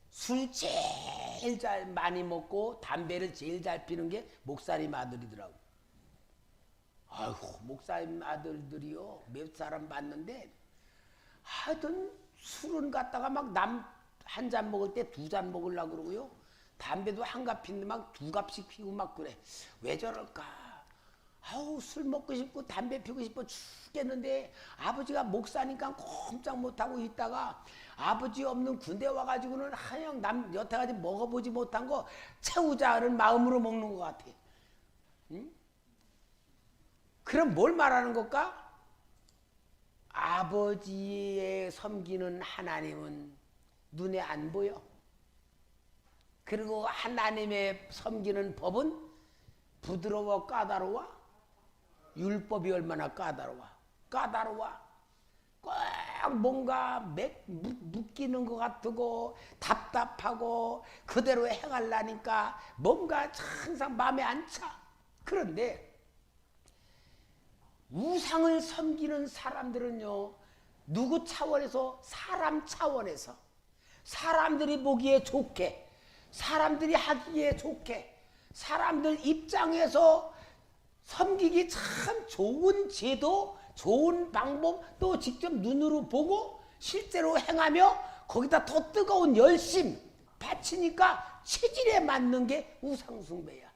술 제일 잘 많이 먹고 담배를 제일 잘 피는 게 목사님 아들이더라고. 아이고 목사님 아들들이요 몇 사람 봤는데 하여튼 술은 갖다가 막 남 한 잔 먹을 때 2잔 먹으려고 그러고요. 담배도 한 갑 피는데 막 2갑씩 피고 막 그래. 왜 저럴까? 아우 술 먹고 싶고 담배 피우고 싶어 죽겠는데 아버지가 목사니까 꼼짝 못하고 있다가 아버지 없는 군대 와가지고는 하영 남 여태까지 먹어보지 못한 거 채우자는 마음으로 먹는 것 같아. 응? 그럼 뭘 말하는 걸까? 아버지의 섬기는 하나님은 눈에 안 보여. 그리고 하나님의 섬기는 법은 부드러워 까다로워? 율법이 얼마나 까다로워? 꼭 뭔가 묶이는 것 같고 답답하고 그대로 행하려니까 뭔가 항상 마음에 안 차. 그런데 우상을 섬기는 사람들은요 누구 차원에서? 사람 차원에서. 사람들이 보기에 좋게, 사람들이 하기에 좋게, 사람들 입장에서 섬기기 참 좋은 제도, 좋은 방법, 또 직접 눈으로 보고 실제로 행하며 거기다 더 뜨거운 열심 바치니까 체질에 맞는 게 우상숭배야.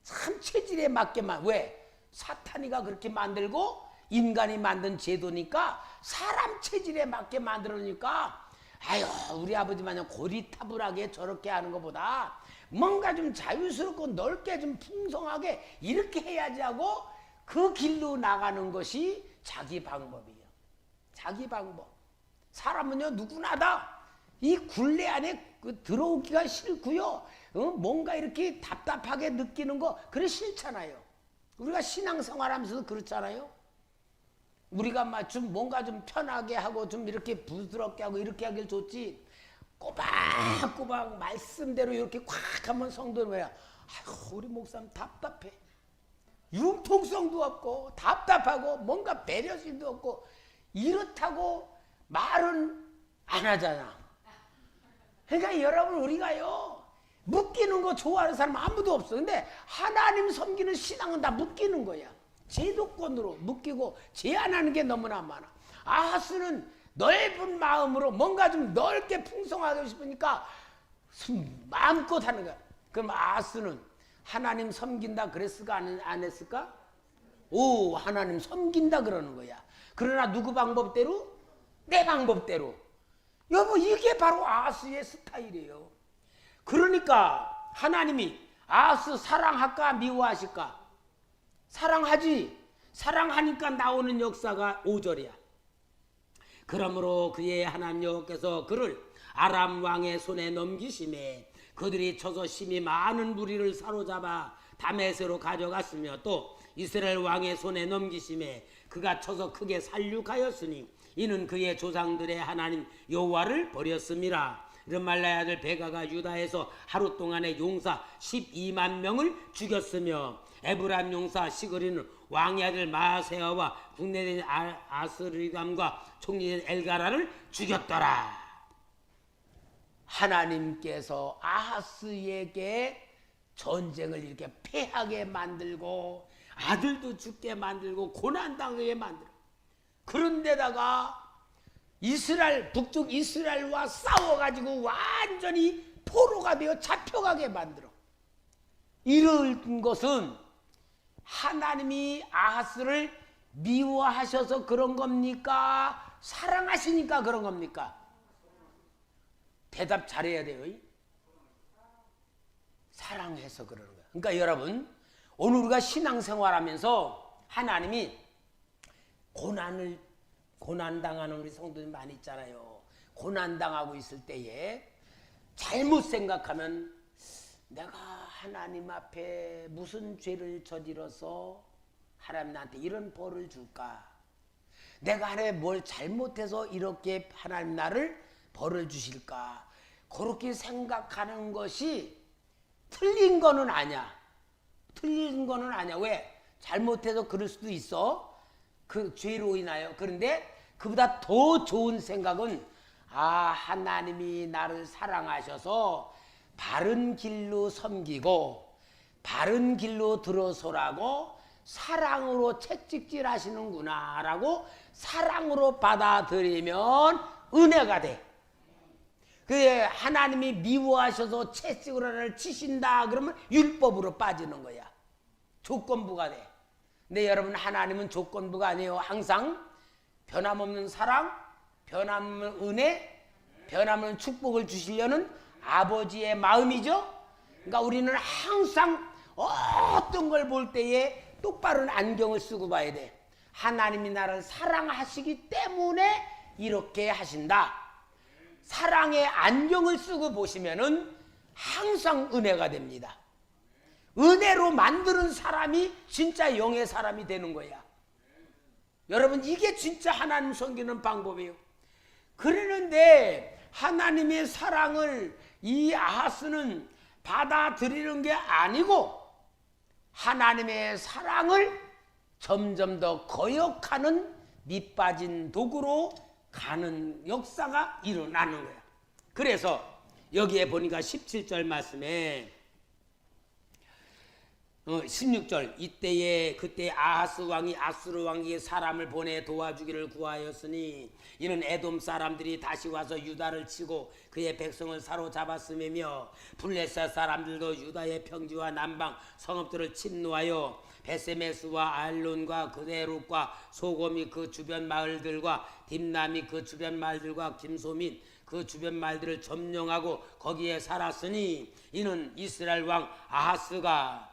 참 체질에 맞게만. 왜? 사탄이가 그렇게 만들고 인간이 만든 제도니까 사람 체질에 맞게 만들어니까 아유, 우리 아버지만은 고리타불하게 저렇게 하는 것보다 뭔가 좀 자유스럽고 넓게 좀 풍성하게 이렇게 해야지 하고 그 길로 나가는 것이 자기 방법이에요. 자기 방법. 사람은요 누구나 다 이 굴레 안에 들어오기가 싫고요. 뭔가 이렇게 답답하게 느끼는 거 그래 싫잖아요. 우리가 신앙생활하면서도 그렇잖아요. 우리가 막 좀 뭔가 좀 편하게 하고 좀 이렇게 부드럽게 하고 이렇게 하길 좋지. 꼬박꼬박 말씀대로 이렇게 콱 하면 성도는 왜? 아이고 우리 목사님 답답해. 융통성도 없고 답답하고 뭔가 배려심도 없고 이렇다고 말은 안 하잖아. 그러니까 여러분 우리가요 묶이는 거 좋아하는 사람 아무도 없어. 근데 하나님 섬기는 신앙은 다 묶이는 거야. 제도권으로 묶이고 제한하는 게 너무나 많아. 아하스는 넓은 마음으로 뭔가 좀 넓게 풍성하고 싶으니까 마음껏 하는 거야. 그럼 아하스는 하나님 섬긴다 그랬을까 안 했을까? 오, 하나님 섬긴다 그러는 거야. 그러나 누구 방법대로? 내 방법대로. 여보, 이게 바로 아하스의 스타일이에요. 그러니까 하나님이 아하스 사랑할까 미워하실까? 사랑하지. 사랑하니까 나오는 역사가 5절이야. 그러므로 그의 하나님 여호와께서 그를 아람 왕의 손에 넘기심에 그들이 쳐서 심히 많은 무리를 사로잡아 다메섹으로 가져갔으며 또 이스라엘 왕의 손에 넘기심에 그가 쳐서 크게 살육하였으니 이는 그의 조상들의 하나님 여호와를 버렸음이라. 르말라의 아들 베가가 유다에서 하루 동안에 용사 12만 명을 죽였으며 에브람 용사 시그리는 왕의 아들 마세아와 국내된 아스리감과 총리된 엘가라를 죽였더라. 하나님께서 아하스에게 전쟁을 이렇게 패하게 만들고 아들도 죽게 만들고 고난당하게 만들고 그런데다가 이스라엘 북쪽 이스라엘과 싸워가지고 완전히 포로가 되어 잡혀가게 만들어. 이런 것은 하나님이 아하스를 미워하셔서 그런 겁니까? 사랑하시니까 그런 겁니까? 대답 잘해야 돼요. 사랑해서 그러는 거야. 그러니까 여러분 오늘 우리가 신앙생활하면서 하나님이 고난당하는 우리 성도들 많이 있잖아요. 고난당하고 있을 때에 잘못 생각하면 내가 하나님 앞에 무슨 죄를 저질러서 하나님 나한테 이런 벌을 줄까? 내가 하나님 뭘 잘못해서 이렇게 하나님 나를 벌을 주실까? 그렇게 생각하는 것이 틀린 거는 아니야. 틀린 거는 아니야. 왜? 잘못해서 그럴 수도 있어. 그 죄로 인하여. 그런데 그보다 더 좋은 생각은 하나님이 나를 사랑하셔서 바른 길로 섬기고 바른 길로 들어서라고 사랑으로 채찍질 하시는구나 라고 사랑으로 받아들이면 은혜가 돼. 그게 하나님이 미워하셔서 채찍으로 나를 치신다 그러면 율법으로 빠지는 거야. 조건부가 돼. 근데 여러분 하나님은 조건부가 아니에요. 항상 변함없는 사랑, 변함없는 은혜, 변함없는 축복을 주시려는 아버지의 마음이죠. 그러니까 우리는 항상 어떤 걸 볼 때에 똑바른 안경을 쓰고 봐야 돼. 하나님이 나를 사랑하시기 때문에 이렇게 하신다. 사랑의 안경을 쓰고 보시면은 항상 은혜가 됩니다. 은혜로 만드는 사람이 진짜 영의 사람이 되는 거야. 여러분 이게 진짜 하나님 섬기는 방법이에요. 그러는데 하나님의 사랑을 이 아하스는 받아들이는 게 아니고 하나님의 사랑을 점점 더 거역하는 밑빠진 도구로 가는 역사가 일어나는 거야. 그래서 여기에 보니까 17절 말씀에 16절 이때에 그때 아하스 왕이 아수르 왕에게 사람을 보내 도와주기를 구하였으니 이는 에돔 사람들이 다시 와서 유다를 치고 그의 백성을 사로잡았음이며 블레셋 사람들도 유다의 평지와 남방 성읍들을 침노하여 베세메스와 알론과 그데롯과 소곰이 그 주변 마을들과 딥남이 그 주변 마을들과 김소민 그 주변 마을들을 점령하고 거기에 살았으니 이는 이스라엘 왕 아하스가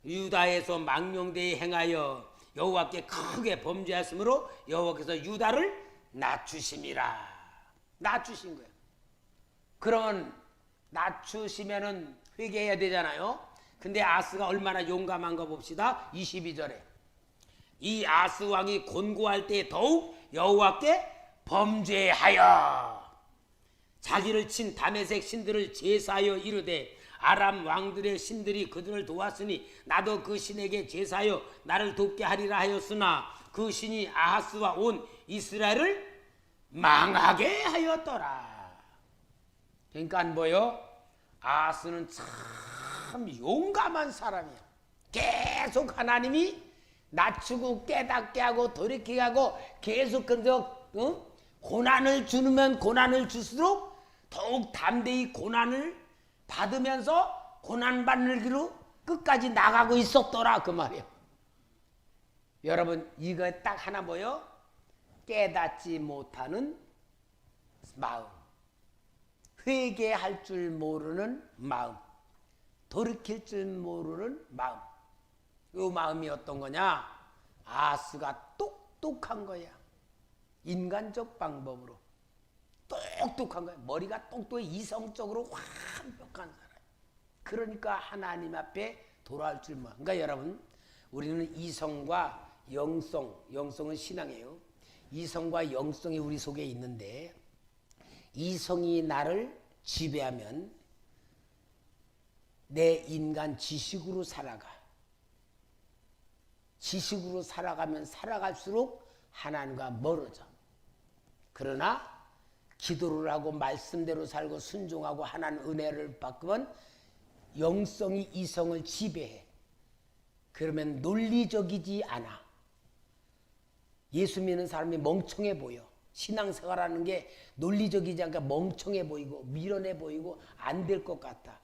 유다에서 망령되이 행하여 여호와께 크게 범죄하였으므로 여호와께서 유다를 낮추심이라. 낮추신 거예요. 그러면 낮추시면은 회개해야 되잖아요. 근데 아스가 얼마나 용감한가 봅시다. 22절에 이 아스 왕이 곤고할 때 더욱 여호와께 범죄하여 자기를 친 다메섹 신들을 제사하여 이르되 아람 왕들의 신들이 그들을 도왔으니 나도 그 신에게 제사하여 나를 돕게 하리라 하였으나 그 신이 아하스와 온 이스라엘을 망하게 하였더라. 그러니까 뭐요? 아하스는 참 용감한 사람이야. 계속 하나님이 낮추고 깨닫게 하고 돌이키게 하고 계속 고난을 주면 고난을 줄수록 더욱 담대히 고난을 받으면서 고난받는 길로 끝까지 나가고 있었더라 그 말이에요. 여러분 이거 딱 하나 뭐요? 깨닫지 못하는 마음, 회개할 줄 모르는 마음, 돌이킬 줄 모르는 마음. 이 마음이 어떤 거냐? 아스가 똑똑한 거야. 인간적 방법으로 똑똑한 거야. 머리가 똑똑해. 이성적으로 완벽한 사람. 그러니까 하나님 앞에 돌아올 줄 몰라. 그러니까 여러분 우리는 이성과 영성, 영성은 신앙이에요. 이성과 영성이 우리 속에 있는데 이성이 나를 지배하면 내 인간 지식으로 살아가. 지식으로 살아가면 살아갈수록 하나님과 멀어져. 그러나 기도를 하고 말씀대로 살고 순종하고 하나님 은혜를 받으면 영성이 이성을 지배해. 그러면 논리적이지 않아. 예수 믿는 사람이 멍청해 보여. 신앙생활하는 게 논리적이지 않으니까 멍청해 보이고 미련해 보이고 안 될 것 같아.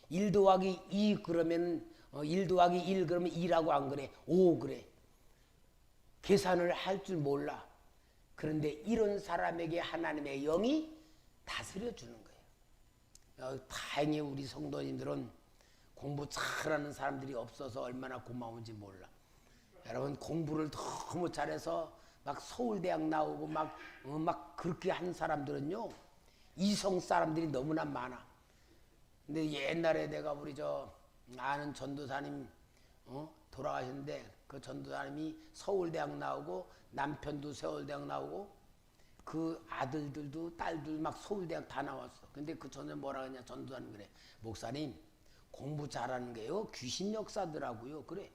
1 더하기 2 그러면 1 더하기 1 그러면 2라고 안 그래. 5 그래. 계산을 할 줄 몰라. 그런데 이런 사람에게 하나님의 영이 다스려 주는 거예요. 다행히 우리 성도님들은 공부 잘하는 사람들이 없어서 얼마나 고마운지 몰라. 여러분 공부를 너무 잘해서 막 서울대학 나오고 막 그렇게 한 사람들은요 이성 사람들이 너무나 많아. 근데 옛날에 내가 우리 아는 전도사님 돌아가셨는데 그 전도사님이 서울대학 나오고 남편도 서울대학 나오고 그 아들들도 딸들 막 서울대학 다 나왔어. 근데 그 전에 뭐라 그러냐 전도사님 그래. 목사님 공부 잘하는 게요 귀신 역사더라고요. 그래.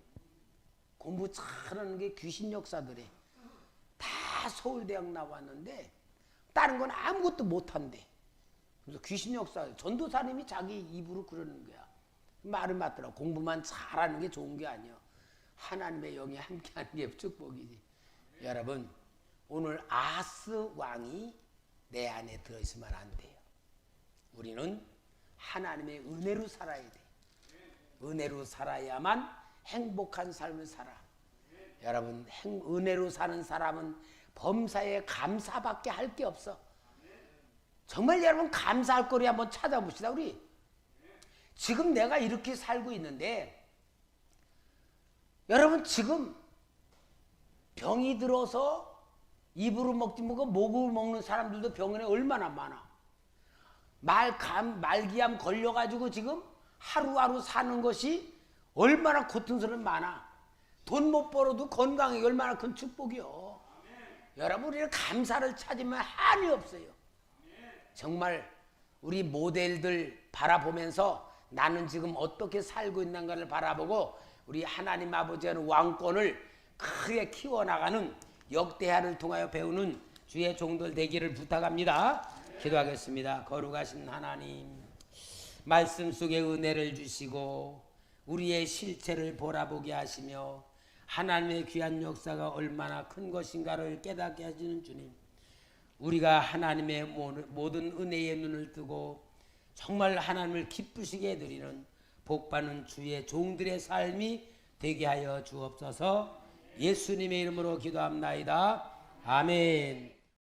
공부 잘하는 게 귀신 역사더래. 다 서울대학 나왔는데 다른 건 아무것도 못한대. 그래서 귀신 역사 전도사님이 자기 입으로 그러는 거야. 말을 맞더라. 공부만 잘하는 게 좋은 게 아니야. 하나님의 영이 함께하는 게 축복이지. 여러분 오늘 아스 왕이 내 안에 들어있으면 안 돼요. 우리는 하나님의 은혜로 살아야 돼. 은혜로 살아야만 행복한 삶을 살아. 여러분 은혜로 사는 사람은 범사에 감사밖에 할 게 없어. 정말 여러분 감사할 거리 한번 찾아봅시다. 우리 지금 내가 이렇게 살고 있는데 여러분 지금 병이 들어서 입으로 먹지 못하고 목으로 먹는 사람들도 병원에 얼마나 많아. 말기암 걸려가지고 지금 하루하루 사는 것이 얼마나 고통스러운 많아. 돈 못 벌어도 건강이 얼마나 큰 축복이요. 여러분 우리는 감사를 찾으면 한이 없어요. 정말 우리 모델들 바라보면서 나는 지금 어떻게 살고 있는가를 바라보고 우리 하나님 아버지의 왕권을 크게 키워나가는 역대하를 통하여 배우는 주의 종들 되기를 부탁합니다. 기도하겠습니다. 거룩하신 하나님, 말씀 속에 은혜를 주시고 우리의 실체를 보라보게 하시며 하나님의 귀한 역사가 얼마나 큰 것인가를 깨닫게 하시는 주님, 우리가 하나님의 모든 은혜의 눈을 뜨고 정말 하나님을 기쁘시게 해드리는 복받는 주의 종들의 삶이 되게 하여 주옵소서. 예수님의 이름으로 기도합나이다. 아멘.